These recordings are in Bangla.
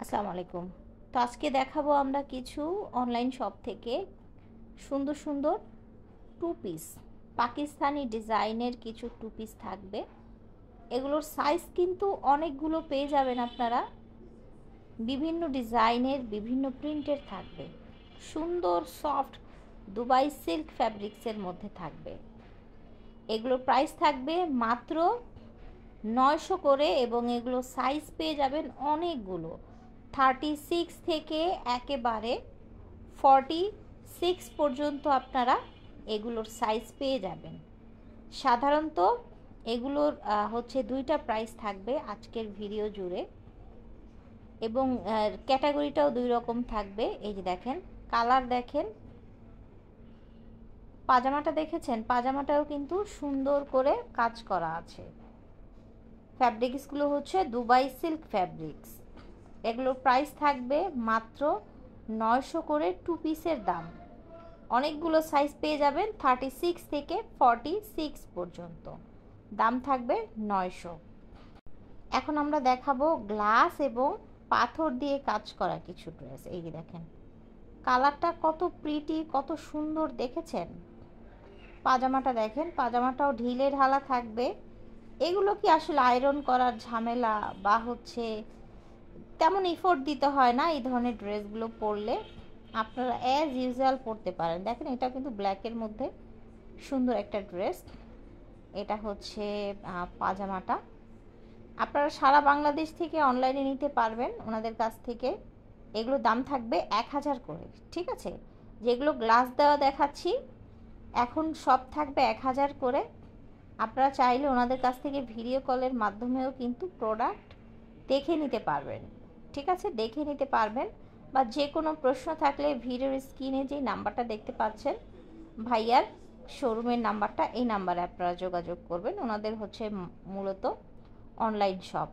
আসসালামু আলাইকুম। তো আজকে দেখাবো আমরা কিছু অনলাইন শপ থেকে সুন্দর সুন্দর টু পিস, পাকিস্তানি ডিজাইনের কিছু টু পিস থাকবে। এগুলোর সাইজ কিন্তু অনেকগুলো পেয়ে যাবেন আপনারা, বিভিন্ন ডিজাইনের বিভিন্ন প্রিন্টের থাকবে, সুন্দর সফট দুবাই সিল্ক ফ্যাব্রিক্সের মধ্যে থাকবে। এগুলোর প্রাইস থাকবে মাত্র 900 করে এবং এগুলো সাইজ পেয়ে যাবেন অনেকগুলো, 36 থেকে একেবারে 46 পর্যন্ত আপনারা এগুলোর সাইজ পেয়ে যাবেন। সাধারণত এগুলোর হচ্ছে দুইটা প্রাইস থাকবে আজকের ভিডিও জুড়ে, এবং ক্যাটাগরিটাও দুই রকম থাকবে। এই যে দেখেন, কালার দেখেন, পাজামাটা দেখেছেন, পাজামাটাও কিন্তু সুন্দর করে কাজ করা আছে। ফ্যাব্রিক্সগুলো হচ্ছে দুবাই সিল্ক ফ্যাব্রিক্স। এগুলোর প্রাইস থাকবে মাত্র 900 করে টু পিসের দাম। অনেকগুলো সাইজ পেয়ে যাবেন, 36 থেকে 46 পর্যন্ত দাম থাকবে 900। এখন আমরা দেখাবো গ্লাস এবং পাথর দিয়ে কাজ করা কিছু ড্রেস। এই যে দেখেন, কালারটা কত প্রিটি, কত সুন্দর দেখেছেন। পাজামাটা দেখেন, পাজামাটাও ঢিলে ঢালা থাকবে। এগুলো কি আসলে আয়রন করার ঝামেলা বা হচ্ছে তেমন এফোর্ট দিতে হয় না। এই ধরনের ড্রেসগুলো পরলে আপনারা অ্যাজ ইউজুয়াল পরতে পারেন। দেখেন, এটা কিন্তু ব্ল্যাকের মধ্যে সুন্দর একটা ড্রেস। এটা হচ্ছে পাজামাটা। আপনারা সারা বাংলাদেশ থেকে অনলাইনে নিতে পারবেন ওনাদের কাছ থেকে। এগুলো দাম থাকবে 1000 করে, ঠিক আছে। যেগুলো গ্লাস দেওয়া দেখাচ্ছি এখন সব থাকবে 1000 করে। আপনারা চাইলে ওনাদের কাছ থেকে ভিডিও কলের মাধ্যমেও কিন্তু প্রোডাক্ট দেখে নিতে পারবেন, ঠিক আছে, দেখে নিতে পারবেন। বা যে কোনো প্রশ্ন থাকলে ভিডিওর স্ক্রিনে যেই নাম্বারটা দেখতে পাচ্ছেন ভাইয়ার শোরুমের নাম্বারটা, এই নাম্বারে আপনারা যোগাযোগ করবেন। ওনাদের হচ্ছে মূলত অনলাইন শপ।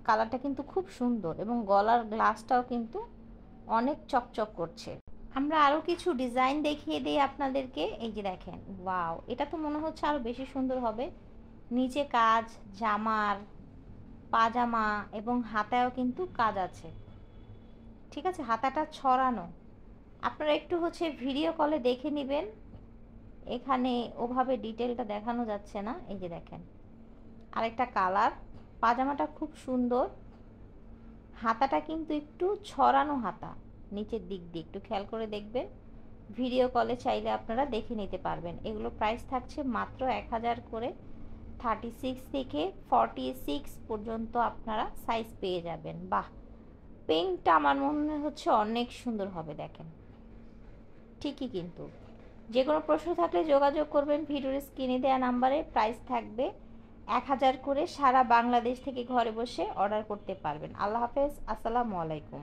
কালারটা কিন্তু খুব সুন্দর এবং গলার গ্লাসটাও কিন্তু অনেক চকচক করছে। আমরা আরও কিছু ডিজাইন দেখিয়ে দিই আপনাদেরকে। এই যে দেখেন, ওয়াও, এটা তো মনে হচ্ছে আরও বেশি সুন্দর হবে। নিচে কাজ, জামার পাজামা এবং হাতায়ও কিন্তু কাজ আছে, ঠিক আছে, হাতাটা ছড়ানো। আপনারা একটু হচ্ছে ভিডিও কলে দেখে নেবেন, এখানে ওভাবে ডিটেলটা দেখানো যাচ্ছে না। এই যে দেখেন, আরেকটা কালার। পাজামাটা খুব সুন্দর, হাতাটা কিন্তু একটু ছড়ানো হাতা, নিচের দিক দিয়ে একটু খেয়াল করে দেখবেন। ভিডিও কলে চাইলে আপনারা দেখে নিতে পারবেন। এগুলো প্রাইস থাকছে মাত্র 1000 করে, 36 থেকে 46 পর্যন্ত আপনারা সাইজ পেয়ে যাবেন। বাহ, পিঙ্কটা আমার মনে হচ্ছে অনেক সুন্দর হবে। দেখেন, ঠিকই কিন্তু। যে কোনো প্রশ্ন থাকলে যোগাযোগ করবেন ভিডিওর স্ক্রিনে দেওয়া নাম্বারে। প্রাইস থাকবে 1000 করে, সারা বাংলাদেশ থেকে ঘরে বসে অর্ডার করতে পারবেন। আল্লাহ হাফেজ, আসসালামু আলাইকুম।